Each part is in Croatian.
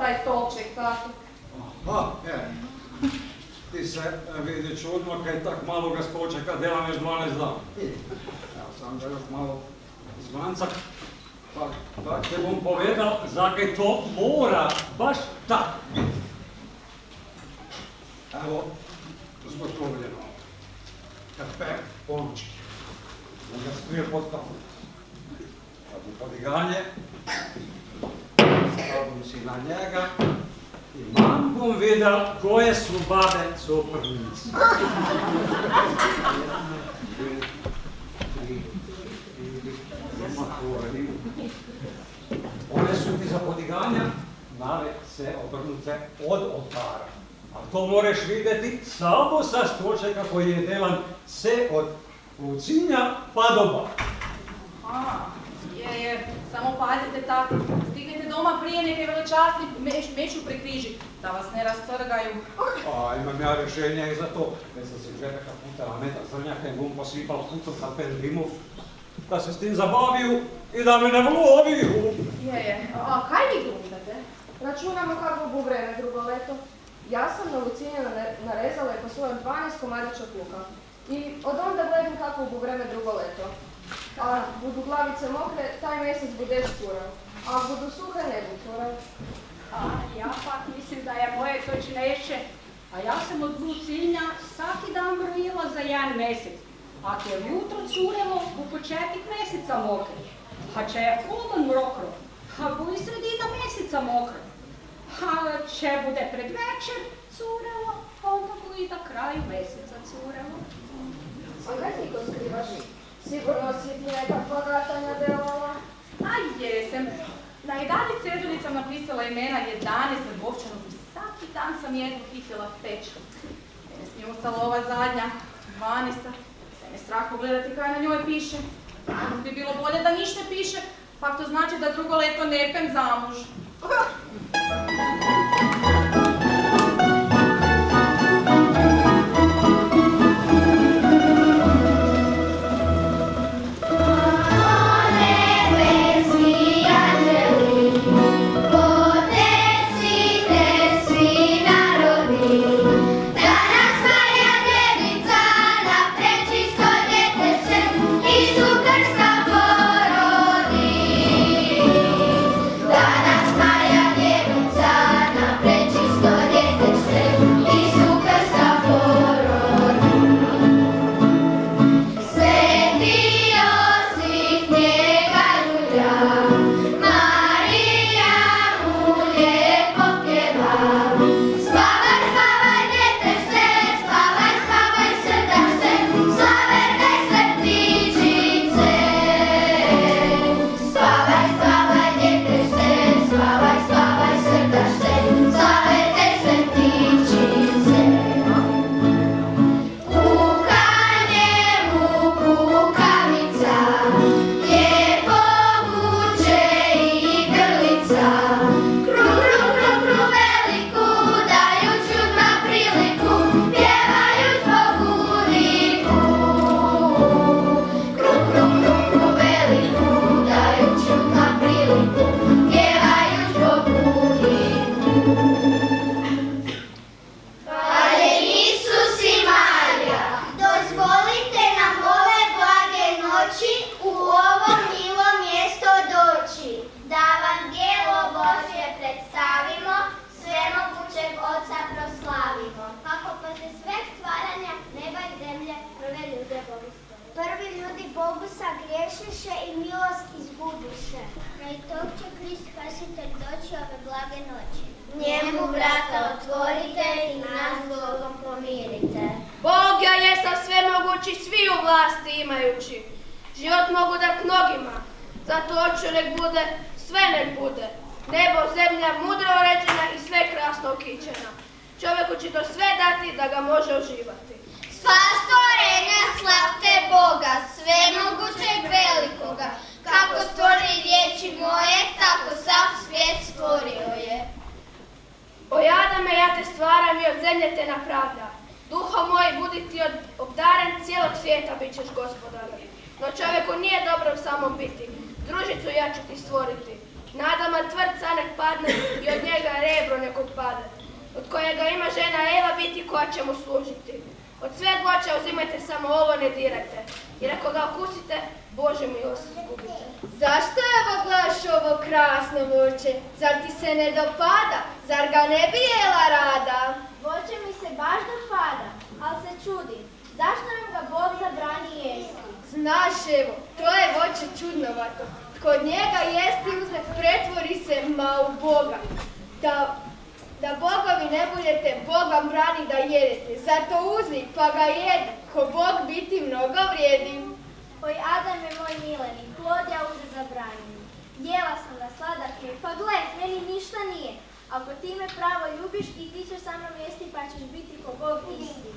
taj stolček tako. Aha, ti se vidi čudno kaj tak maloga stolčeka delam još 12 dana. Evo sam da još malo zvanca, pa te bom povedal, zakaj to mora baš tak biti. Evo, zgotovljeno. Kafe ponočki. Onda stoje pod kafom. Kad mu podiganje, stavim si na njega i mam bom videl koje su babe soprnice. One su ti za podiganja nave se obrnute od oltara. A to moraš vidjeti samo sa stolčeka koji je delan se od Lucinja pa do baka. Je, samo pazite tako, stignete doma prije neke velečasni meču prekriži, da vas ne rastrgaju. Imam ja rješenje i za to. Već sam se žene kaputala metak zrnjaka i bom posipal putom kapelrimov, da se s tim zabaviju i da me ne vloviju. A kaj vi glumite? Računamo kako bu vreme drugo leto. Ja sam na Lucinja narezala i po svojom 12 komadića luka. I od onda gledam kako bu vreme drugo leto. A budu glavice mokre, taj mjesec bude curao. A budu suhe, ne bu curao. Ja pak mislim da je moje točnejše. A ja sam od Lucinja svaki dan brojila za jedan mjesec. Ako je jutro curelo, bu početak mjeseca mokre. A če je podan mokro, a bu i sredina mjeseca mokra. A če bude pred večer curelo, onda bu i na kraju mjeseca curelo. A kaj ti to skrivaš? Sigurno si ti nekakva gatanja delala? Jesam. Na 11 ceduljica napisala imena 11 Vrbovčana i svaki dan sam jednu hitila pečku. Mene s njom ostala ova zadnja, 12. Sve me strah pogledati kaj na njoj piše. Bi bilo bolje da ništa piše, pa to znači da drugo leto ne pem za muž. Njemu vrata otvorite i nas Bogom pomirite. Bog ja jesam svemogući, svi u vlasti imajući. Život mogu dat mnogima, zato oču nek bude, sve nek bude. Nebo, zemlja, mudro uređena i sve krasno ukićena. Čovjeku će to sve dati da ga može uživati. Sva stvorenja slavte Boga, svemogućeg velikoga. Kako stvori riječi moje, tako sav svijet stvorio je. Ojada me, ja te stvaram i od zemlje te napravlja. Duho moj, budi ti obdaren, cijelog svijeta bit ćeš gospodara. No čovjeku nije dobro samom biti, družicu ja ću ti stvoriti. Nadama tvrca nek padne i od njega rebro nek otpade. Od kojega ima žena Eva biti koja će mu služiti. Od sveg voća uzimajte samo ovo, ne dirajte. Jer ako ga okusite, Bože milost izgubite. Zašto evo glaš ovo krasno voće? Zar ti se ne dopada? Zar ga ne bi jela rada? Voće mi se baš dopada, ali se čudim. Zašto nam ga Bog zabrani jesti? Znaš evo, to je voće čudnovato. Kod njega jesti uzme pretvori se ma u Boga. Da bogovi ne budete, Bog vam brani da jedete. Zato uzmi pa ga jede, ko Bog biti mnogo vrijedi. Oj, Adam je moj mileni, plod ja uze zabranjeni. Jela sam na sladake, pa gle, meni ništa nije. Ako ti me pravo ljubiš i ti ćeš sa mnom jesti pa ćeš biti ko Bog isti.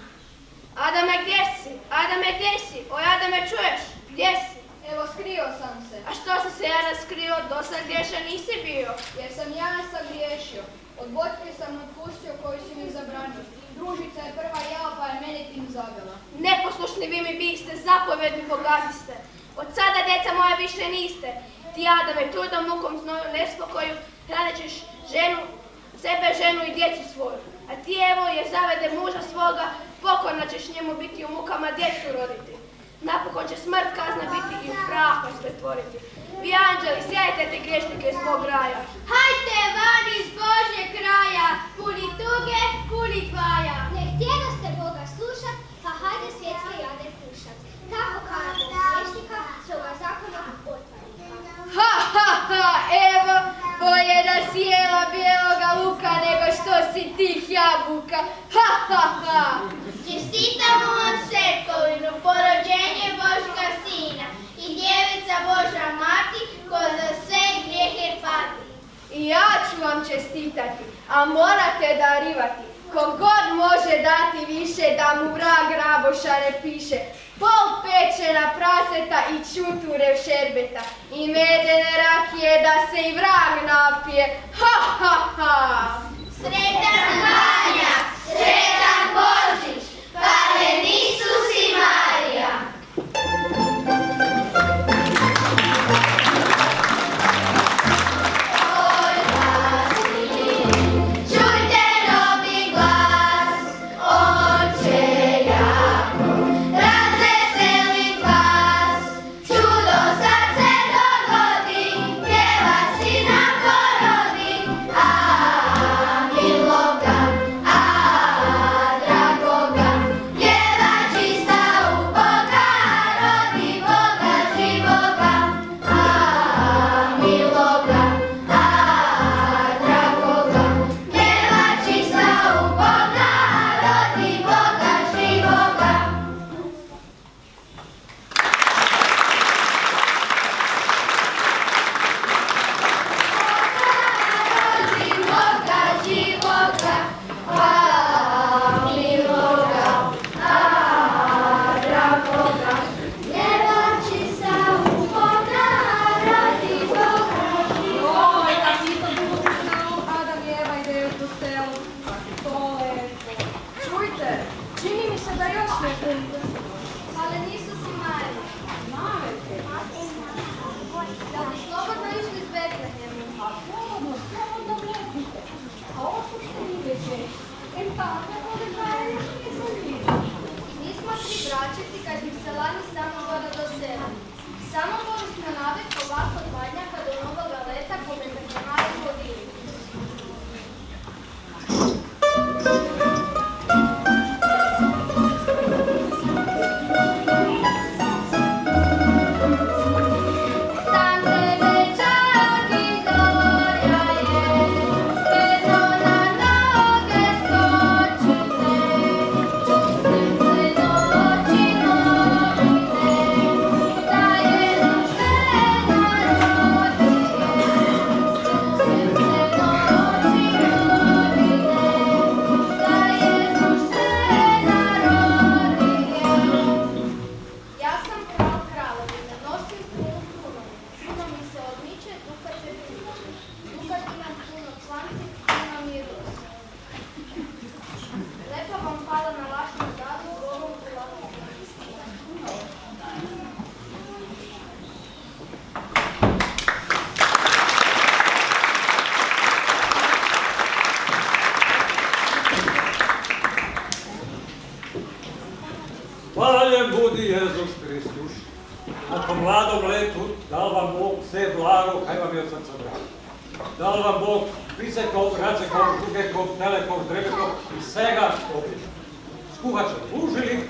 Adame, gdje si? Adame, gdje si? Oj, Adame, čuješ? Gdje si? Evo, skrio sam se, A što si se Jana skrio? Dosad griješan nisi bio. jer sam Jana sagriješio. Od voćke sam otpustio koju si mi zabranio. Družica je prva jela pa je mene tim zavela. Neposlušni vi mi biste, zapovjedni pogaziste. Od sada, djeca moja, više niste. Ti, Adame, trudom, mukom, znoju, nespokoju, hranit ćeš sebe, ženu i djecu svoju. A ti, evo, jer zavede muža svoga, pokorna ćeš njemu biti u mukama djecu roditi. Napokon će smrt kazna biti i u prah vas pretvoriti. Vi, anđeli, sjajte te griješnike iz mog raja. Hajte van iz Božjeg kraja, puni tuge, puni tvaja. Ne htjedoste Boga slušat, pa hajde svjetske jade kušat. Kako kaže griješnika, svoga zakona otvarnika. Ha, ha, ha, evo, bolje da si jela bijeloga luka nego što si tih jabuka. Ha, ha, ha. Čestitamo vam Svetkovinu, porođenje Božga Sina i djevica Božja Mati, ko za sve grijehe pati. I ja ću vam čestitati, a morate darivati. Kogod može dati više da mu vrag raboša ne piše. Pol pečena praseta i čuture šerbeta i medene rakije da se i vrag napije. Ha, ha, ha! Sretan Vanja, sretan Božić, Palen Isus i Marija. Čujte novi glas, Oče jako, razveselit vas. Čudo sad se dogodi, pjeva si nam porodi, a miloga Treba mi od srca brati. Dal vam Bog Vicekov, Racekov, Žugekov, Telekov, Drebekov i svega opet. Skuhačem ružili,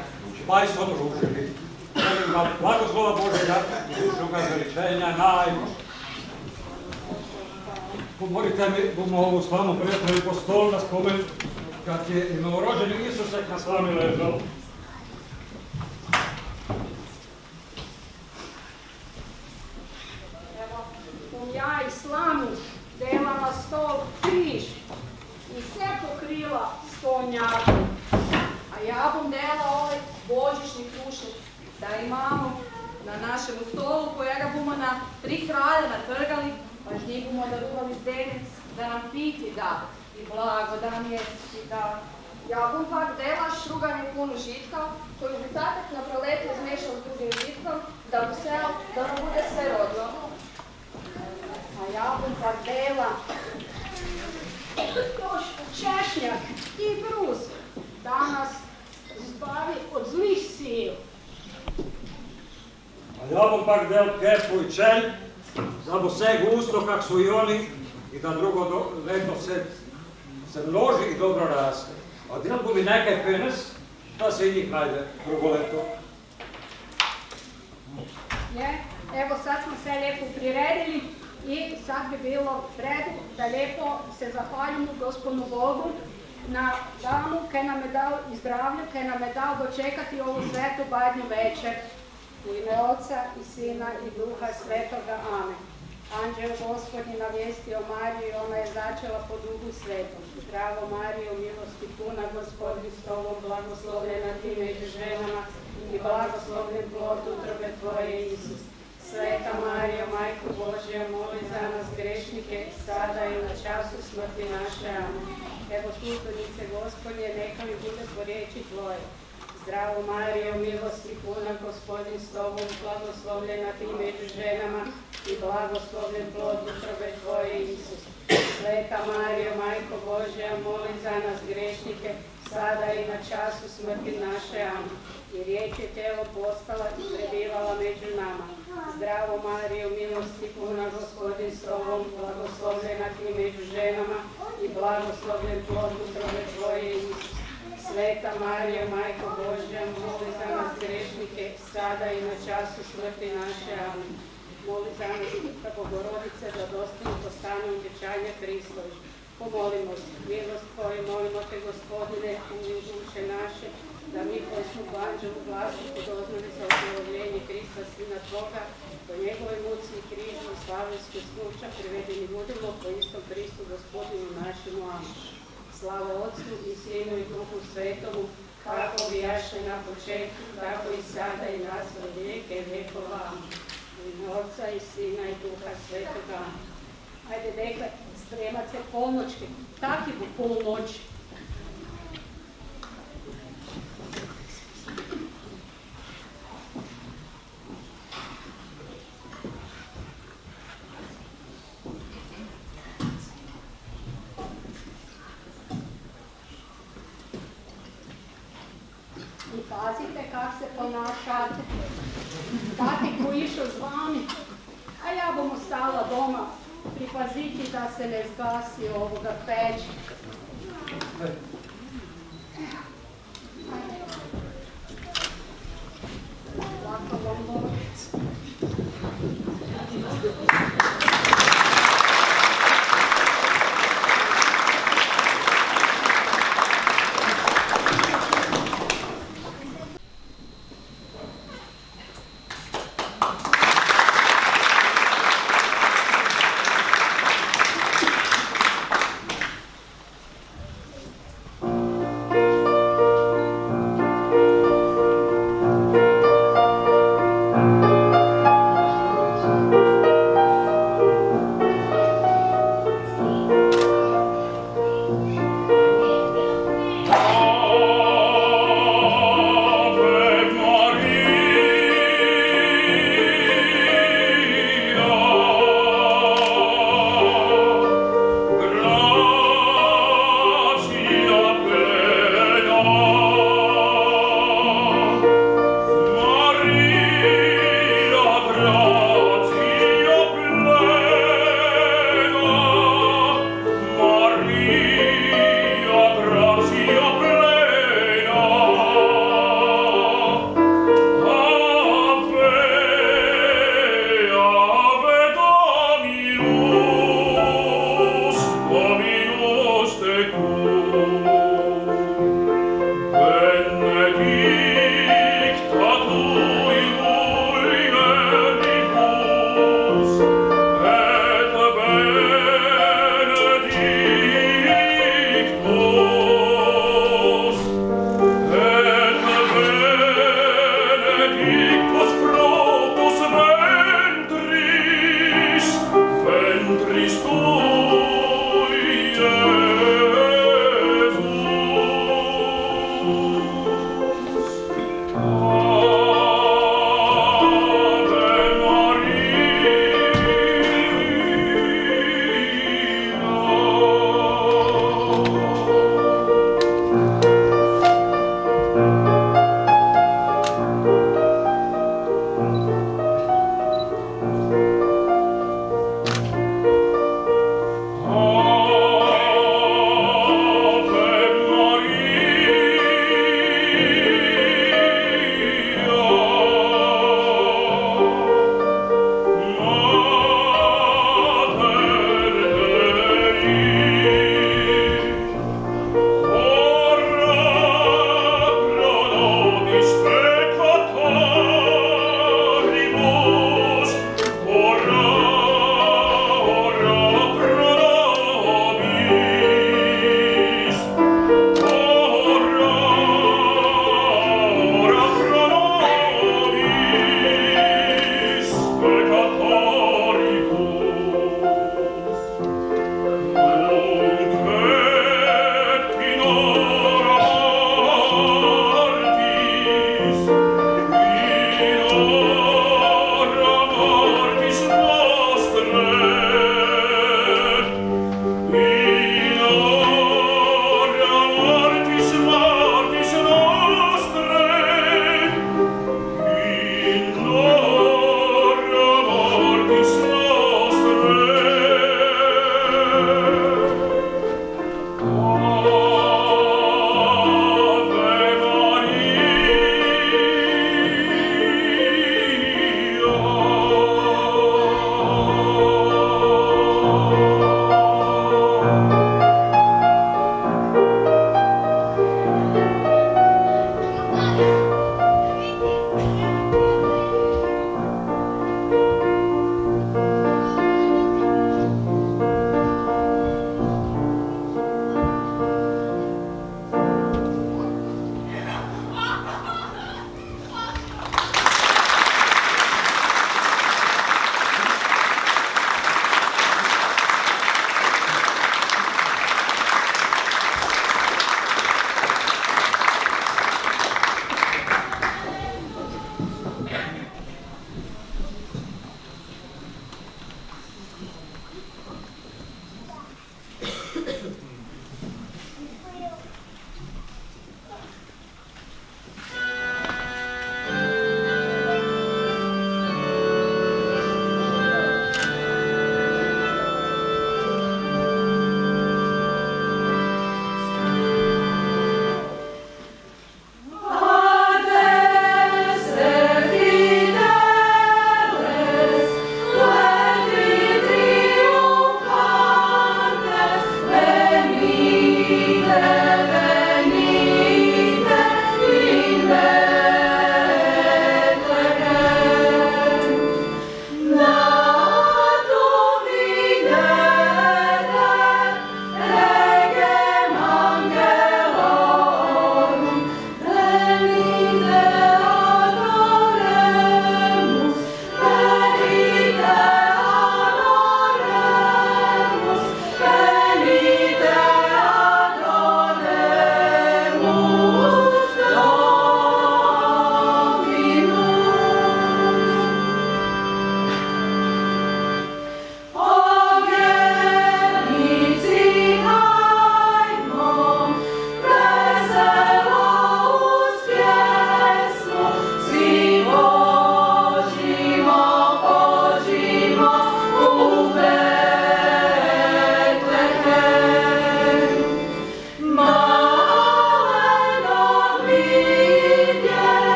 bajstvom ružili. Želim vam blagoslova Božega i dušnoga veličenja najbožega. Pomorite mi, bomo ovu slamu pretrali po stol na spomen kad je i novorođeni Isusek na slami ležao. Ja i slamu dela na stol križ i sve pokrila stolnjakom. A ja bom dela ovaj božićni krušec, da imamo na našem stolu kojega bomo na 3 kralja natrgali, pa z njih bomo daruvali zdenec da nam piti da i blago da nam jesti da. Ja bom pak dela štruganje punu žitka, koju bi tatak na proletu zmešao s drugim žitkom, da mu bude sve rodno. A ja bom pak dela još češnjak i brus da nas zbavi od zlih sil. A ja bom pak del kefu i čelj, da bo sve gusto kak su i oni i da drugo leto se množi i dobro raste. A del bo mi nekaj penes, da se i njih najde drugo leto. Evo sad smo sve lijepo priredili i sad bi bilo red da lijepo se zahvaljimo Gospodinu Bogu na danu kaj nam je dao i zdravlju, kaj nam je dao dočekati ovu svetu badnju večer. U ime Oca i Sina i Duha Svetoga. Amen. Anđel Gospodnji navijestio Mariju i ona je začela po Duhu Svetom. Zdravo Marijo, milosti puna, Gospodin s tobom, blagoslovljena ti među ženama i blagoslovljen plod utrobe tvoje, Isus. Sveta Marijo, Majko Božja, moli za nas grešnike, sada i na času smrti naše. Amen. Evo službenice Gospodnje, neka mi bude po riječi tvoje. Zdravo Marijo, milosti puna, Gospodin s tobom, blagoslovljena ti među ženama i blagoslovljen plod utrobe tvoje, Isus. Sveta Marijo, Majko Božja, moli za nas grešnike, sada i na času smrti naše. Amen. I riječ je telo postala i prebivala među nama. Zdravo Marijo, milosti puna, Gospodin s tobom, blagoslovljena ti među ženama i blagoslovljen plod utrobe tvoje, Isus. Sveta Marijo, Majko Božja, moli za nas grešnike, sada i na času smrti naše. Amen. Moli za nas, Sveta Bogorodice, da dostojno postanu obećanja Hristovi. Pomolimo se, milost tvoju, molimo te, Gospodine, umili duše naše, da mi koji smo u anđelu glasu podoznali za utjelovljenje Hrista, Sina Tvoga, po njegovoj muci i križu i slavenskoj snuća privedeni budemo po istom Hristu, Gospodinu našemu. Amen. Slava Otcu i Sinu i Duhu Svetomu, kako bijaše na početku, tako i sada i na sve vijeke vjekova. U ime Otca i Sina i Duha Svetoga. Ajde, dekle, spremat se polnočke, taki bu polnoći. I pazite kak se ponašate. Tati ko išao s vami, a ja bom ostala doma pripaziti da se ne zgasi ovoga peć. Lako vam noć.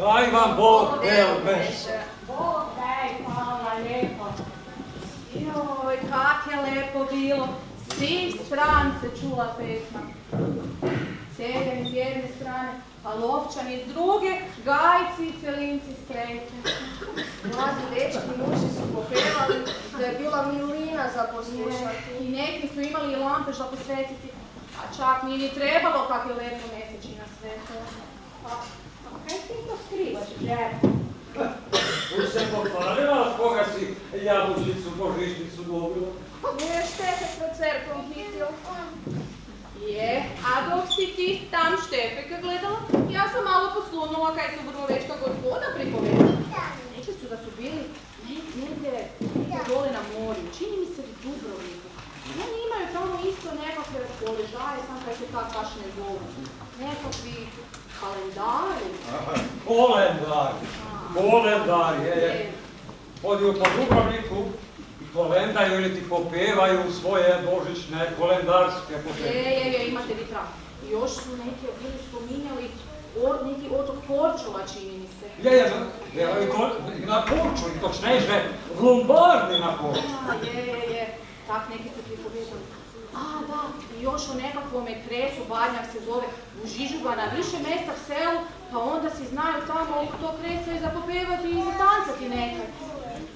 Daj vam Bog, Belbeš. Bog daj, hvala lijepo. Joj, kak je lepo bilo. S svih stran se čula pesma. Cegani s jedne strane, a Lovčani s druge, gajci i celinci s treće. Mladi dečki i muži su popevali da je bila milina za poslušati. I neki su imali i lampe za posvetiti, a čak nije ni trebalo kak je lepo mesečina svetlo. A kaj ti to skrivaš, žena? Tu se pokvarila, s koga si jabučicu, božišnicu dobila? Nije Štefe pred cerkom hitio. Je, a dok si ti tam Štefeka gledala, ja sam malo poslunula kaj su Vrlovečka gospoda pripovedala. Rekli su da su bili negdje dole na moru, čini mi se u Dubrovniku. Oni imaju tamo isto nekakve položaje, sam kaj se tak baš ne zovu. Nekakvi kalendari. Kolendari, je. Odiju po Dubrovniku i kolendaju ili ti popevaju svoje božićne kolendarske popeve. Je, imate vi pravo. I još su neki bili spominjali neki otok Korčula, čini mi se. Na Korčuli, točneže, v Lombardi na Korčuli. Je. Tak neki su pripovedali. A, da, i još o nekakvom kresu, Badnjak se zove, u Žižuba na više mjesta v selu, pa onda si znaju tamo oko tog kresa i zapopevati i zatancati nekad.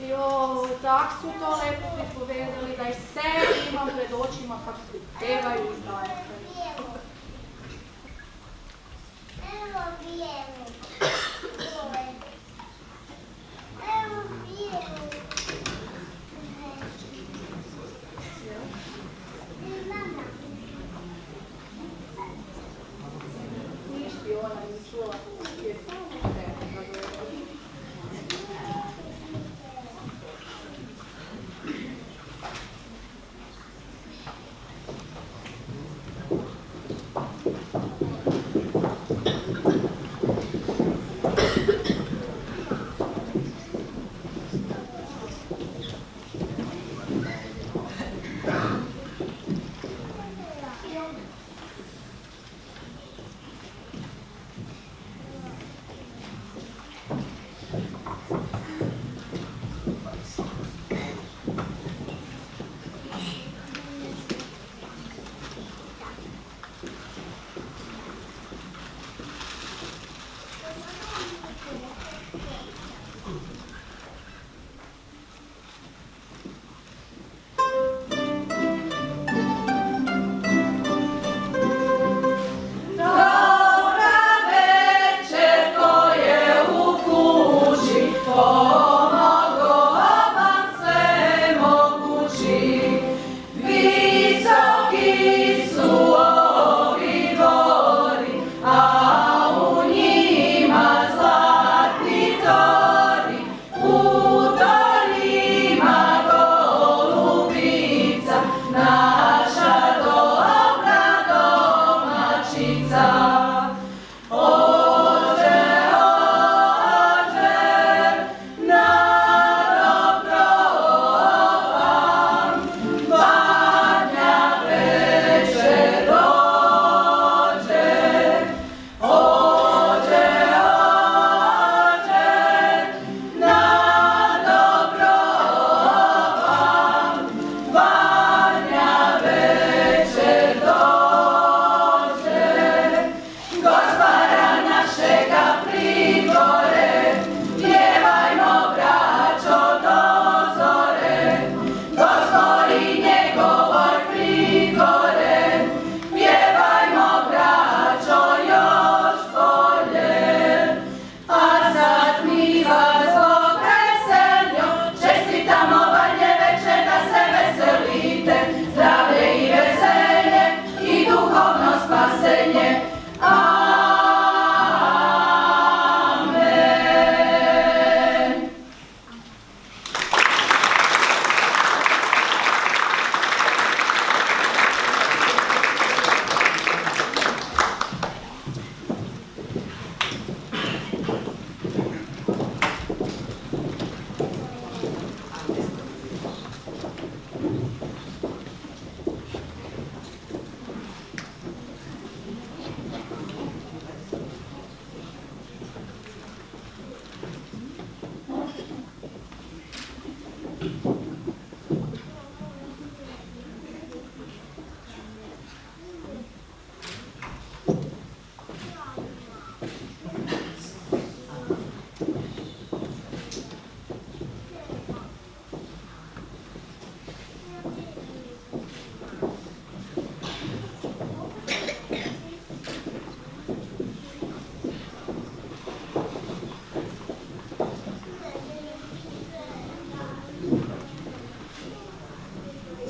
Joj, tak su to lepo pripovedali, da i sve imam pred očima kako se pevaju i tancaju. Evo vrijeme. Evo vrijeme. Niš bi ona ni čula, je samo tebe da gledala.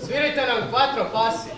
Svirajte nam quattro passi.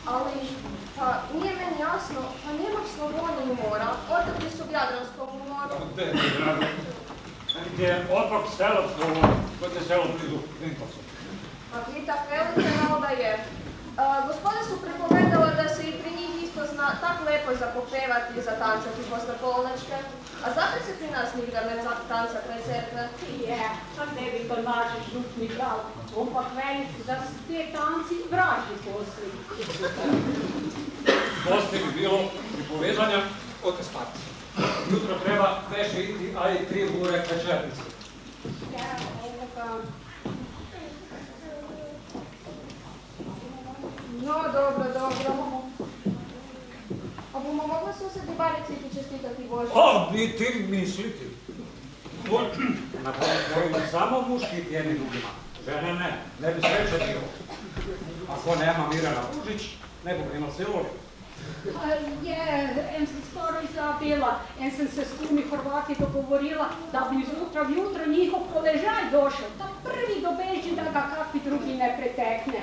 Ali, pa nije meni jasno, pa nema Slavonije mora, otoki su u Jadranskom moru. Gdje je otok selo Slavonije, to je selo blizu Vinkovca. Pa pita Felice, da je. Gospode su pripovedala da se i pri njih isto zna tak lepo zapopevati i zatancati posle polnoćke. A zato se pri nas nigda ne tanca kraj cerkve? Je, a ne bi to naši župni bral. On pa veli da su te tanci vražni posli. Poslije bi bilo pripovedanja od spati. Jutro treba veše iti, a i 3 bure večernice. No, dobro. A bomo mogli susedi Barici ti čestitati Bože? O, bi ti misliti. Na koji samo muški tijeni ljudima. Žene ne bi sreće bilo. Ako nema Mirana Ružić, ne bi imao se ovdje. En sam skoro i zabila, en sam se s tumi Hrvati dogovorila da bi izjutra v jutro njihov poležaj došao, da prvi dobeži da ga kakvi drugi ne pretekne.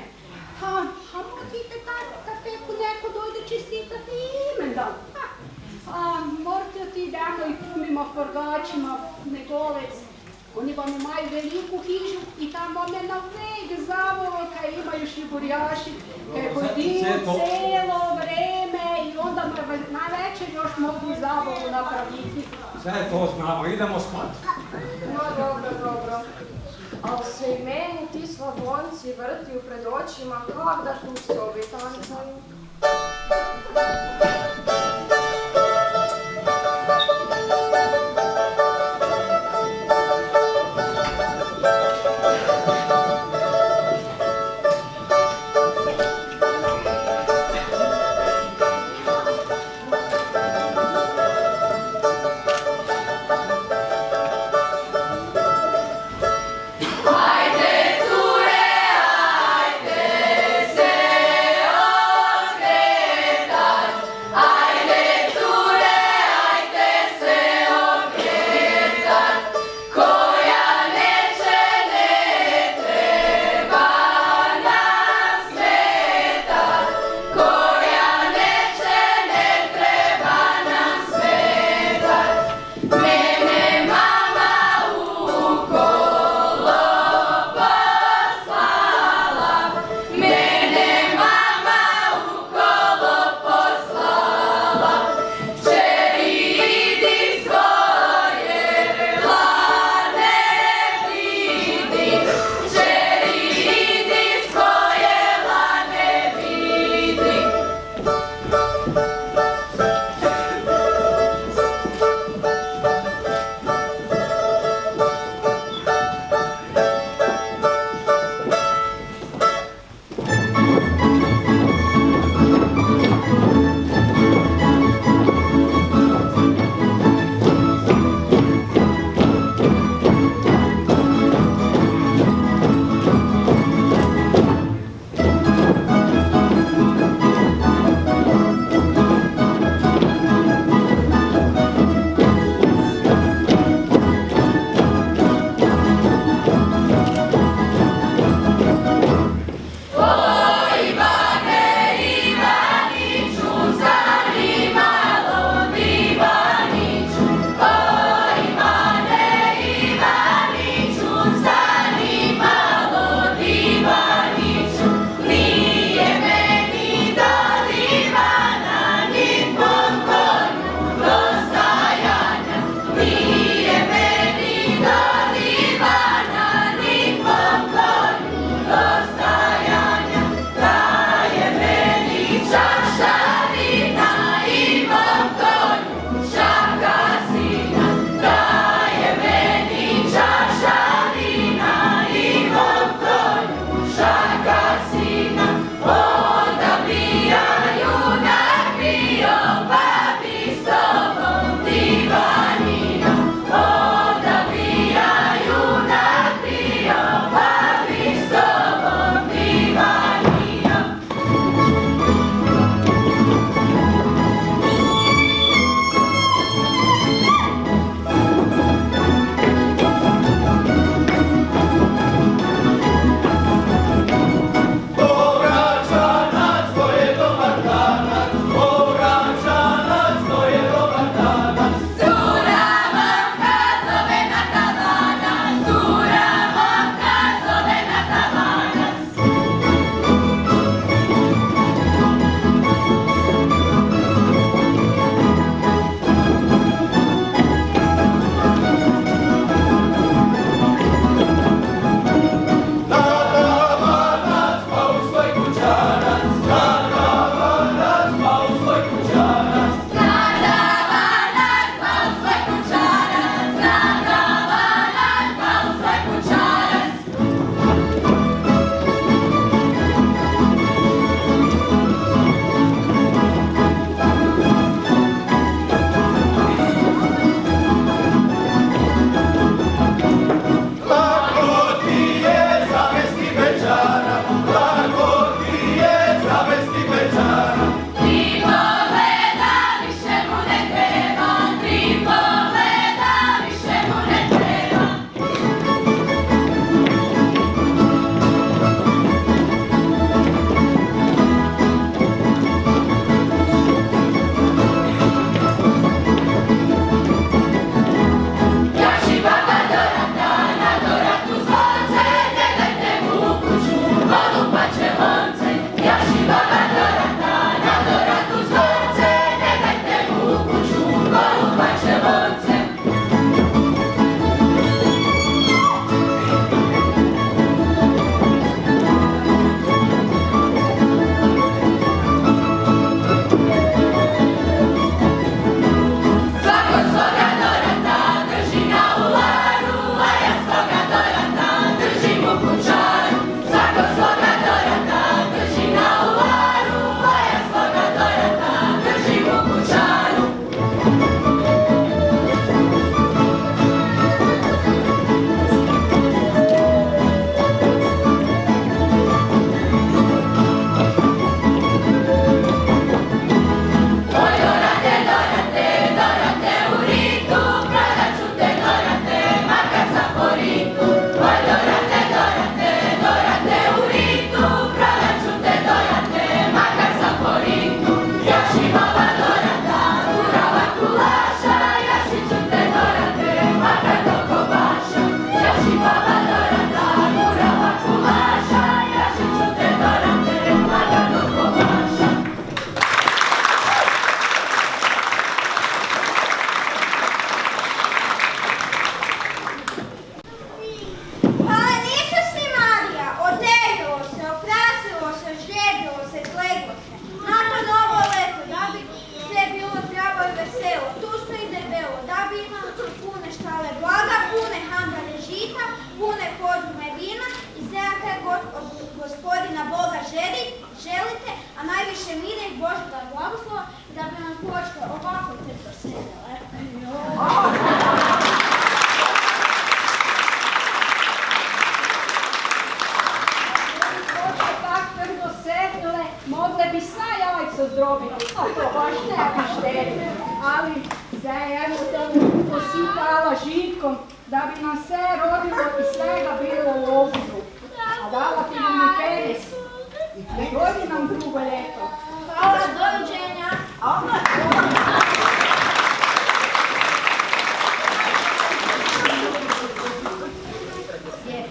A morate kad teku neko dojde čestitati imendan. Morate ti damo i kumima, forgačima, Negolec. Oni vam imaju veliku hižu i tam vam je na veg zavolo kaj imaju šiburijaši, kaj hodinu celo vreme i onda na večer još mogu i zavolu napraviti. Sve to znamo, idemo spati. No, dobro. Ali se i meni ti Slavonci vrtiju pred očima, kak da tu sobi tancaju. Ajde, cure, ajde se želite, a najviše mire i Božega blagoslova da bi nam kočka ovako tvrdo sedele. Kočka tak tvrdo sedele, mogle bi sva jajca zdrobiti, a to baš ne bi štedili. Ali za jednu tomu posipala žitkom, da bi nam sve rodilo i svega bilo u obudu. A dala ti mi peris i prigodi nam drugo ljeto. Hvala, doviđenja.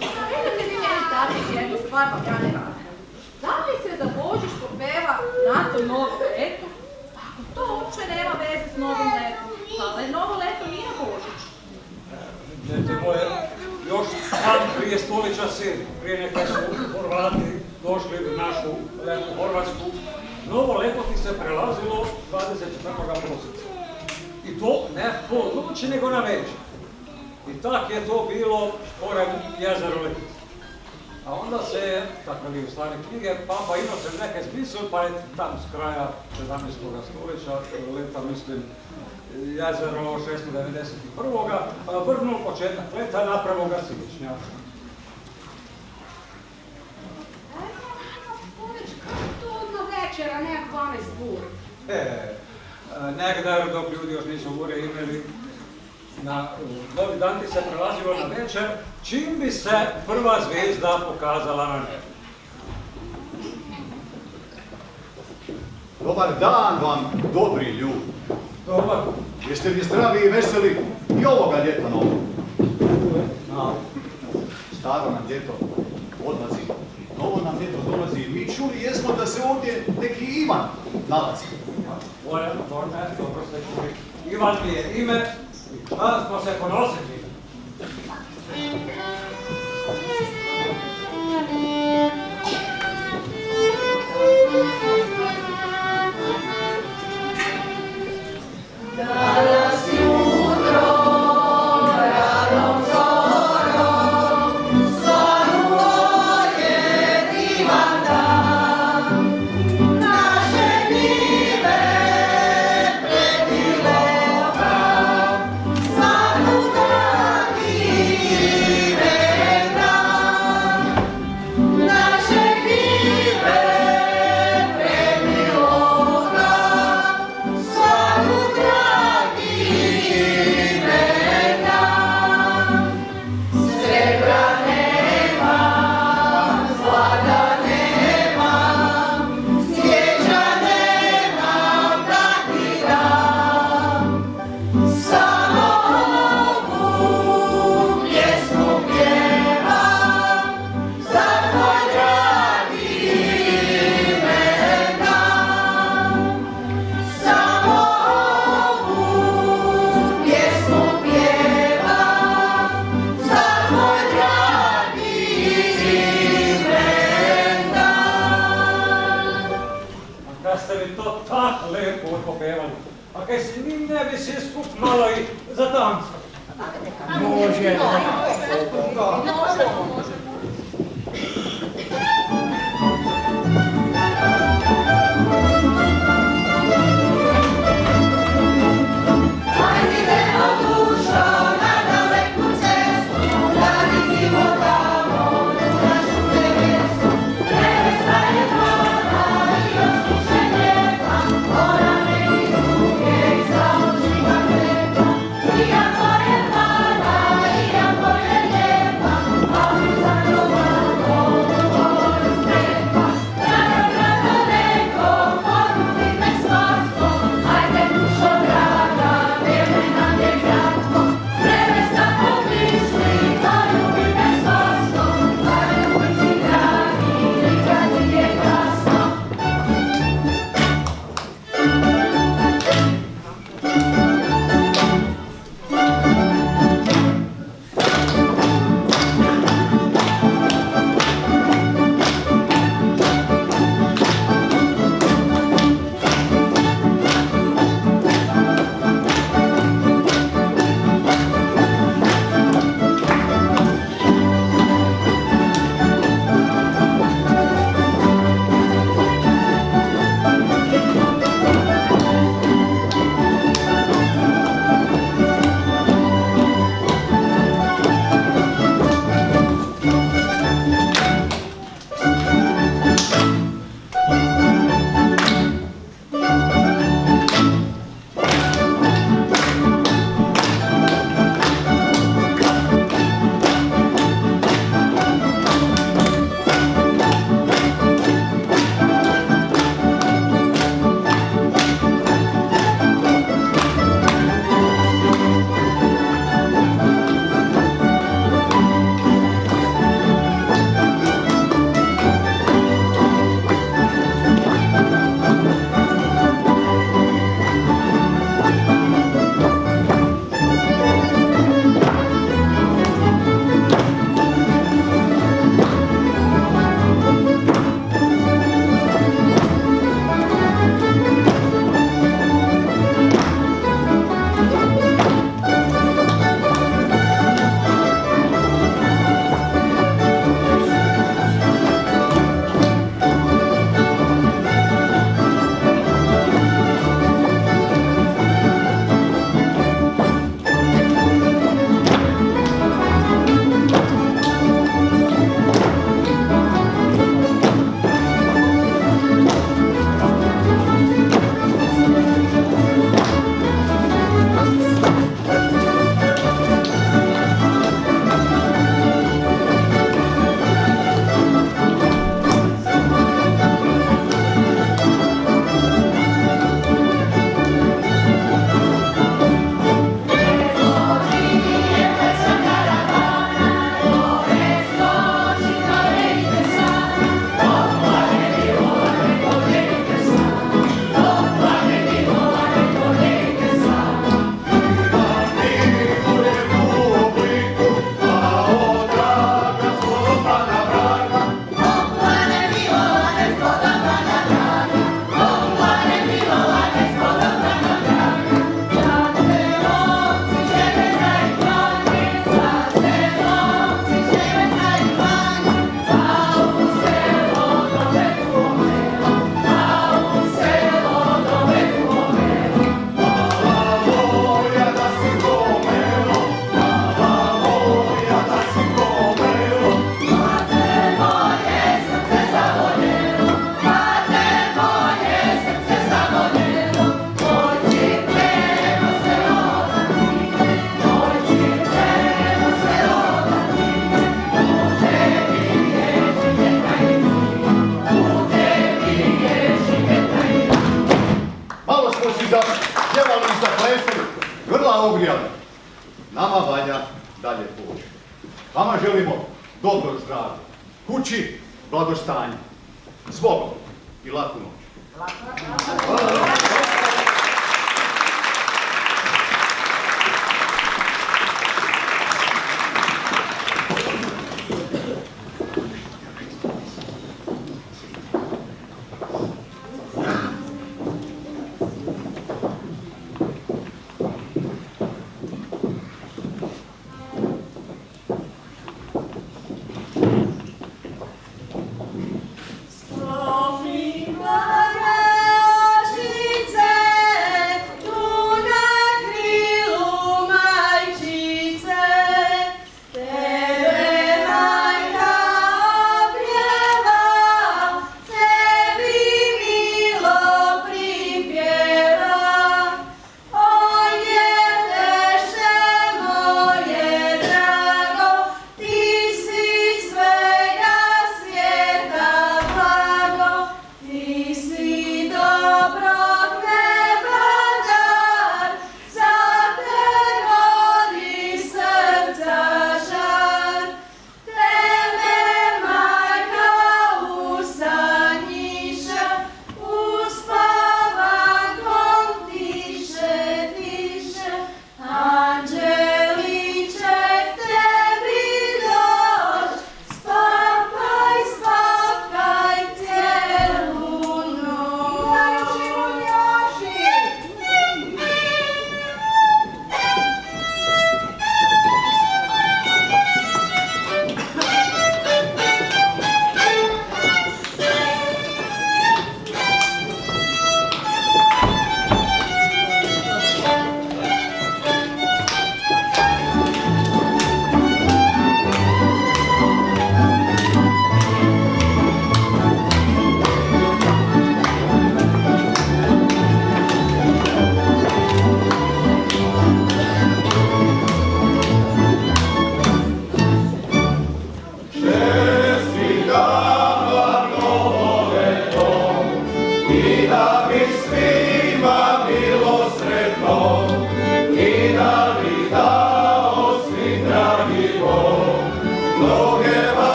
Nemojte mi meni dati jednu stvar, vam ja ne radim. Zatim se za Božić popeva na to novo leto, ako to uopće nema veze s novim letom. Ali novo leto nije Božić. Djete moje, još sam prije stoljeća sedmi, prije neka su Horvati došli u našu lepu Horvatsku, novo leto ti se prelazilo 24. prosinca. I to ne po noći, nego na večer. I tak je to bilo pored jezero Letica. A onda se, tako li u stare knjige, Papa Inocent neke smislio, pa je tam s kraja 17. stoljeća, leta, mislim, jezero 691. vrnuo početak leta na 1. siječnja. Kako to odmah večera, ne 12 bur? Negdje dok ljudi još nisu ure imali, na novi dan ti se prelazilo na večer, čim bi se prva zvijezda pokazala na nebu. Dobar dan vam, dobri ljudi. Dobar. Jeste li zdravi i veseli i ovoga ljeta novo? Staro nam ljeto odlazi, novo nam ljeto dolazi. Mi čuli jesmo da se ovdje neki Ivan nalazi. Dobro ste čuli. Ivan mi je ime, šta smo se ponosili. Danas jutro, ranom zorom, svanuo je divan dan. Naše njive predilo nam, svanuo divan dan. Naše njive predilo nam, svanuo a kaj si mi ne bi se skup malo i za tanca? Može. Iako je mala, iako je lijepa, ali za zapjevali i zaplesali, grla ogrijali. Nama valja dalje poći. Vama želimo dobro zdravlje, kući blagostanje. Zbogom i laku noć.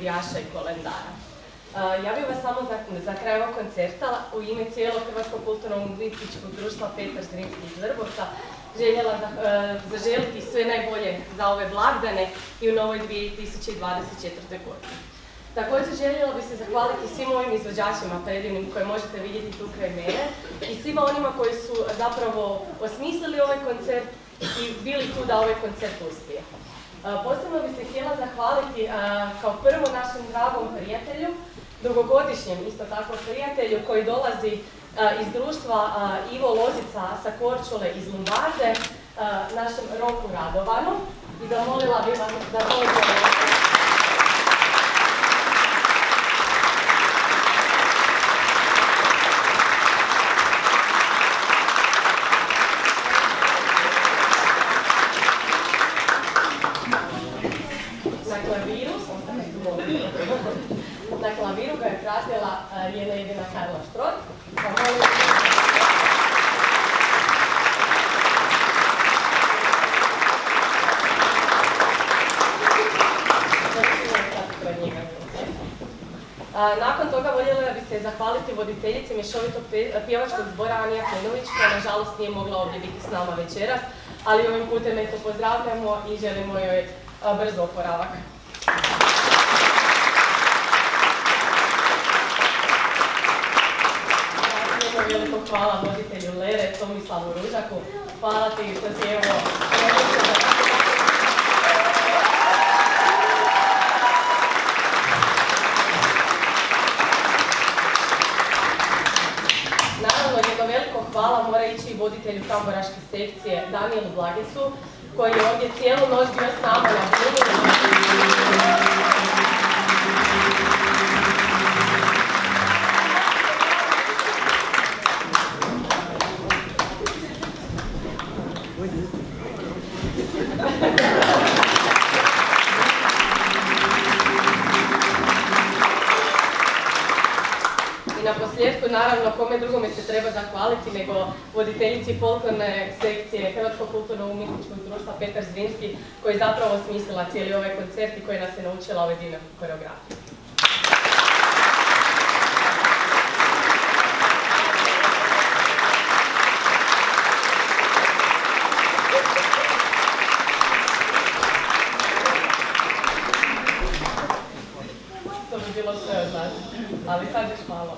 orguljaša i kolendara. Ja bih vas samo za kraj ovog koncerta u ime cijelog Hrvatskog kulturno-umjetničkog društva Petar Zrinski iz Vrbovca željela zaželiti sve najbolje za ove blagdane i u novoj 2024. godini. Također željela bih se zahvaliti svim ovim izvođačima predivnim koje možete vidjeti tu kraj mene i svima onima koji su zapravo osmislili ovaj koncert i bili tu da ovaj koncert uspije. Posebno bih se htjela zahvaliti kao prvo našem dragom prijatelju, dugogodišnjem isto tako prijatelju koji dolazi iz društva Ivo Lozica sa Korčule iz Lombarde, našem Roku Radovanu i zamolila bih vas da dođe. Na klaviru ga je pratila jedna jedina Karla Štrot. Nakon toga voljela bih se zahvaliti voditeljici mješovitog pjevačkog zbora Anija Klinović, koja nažalost nije mogla ovdje biti s nama večeras, ali ovim putem eto pozdravljamo i želimo joj brz oporavak. Veliko hvala voditelju Lere, Tomislavu Ružaku. Hvala ti što si evo... Naravno, jedno veliko hvala mora ići i voditelju tamburaške sekcije Danielu Blagicu, koji je ovdje cijelu noć bio s nama na bini. I na posljedku, naravno, kome drugome se treba zahvaliti nego voditeljici folklorne sekcije Hrvatskog kulturno-umjetničkog društva Petar Zrinski, koji je zapravo smislila cijeli ovaj koncert i koji nas je naučila ove divne koreografije. To bi bilo sve od nas, ali sad još malo.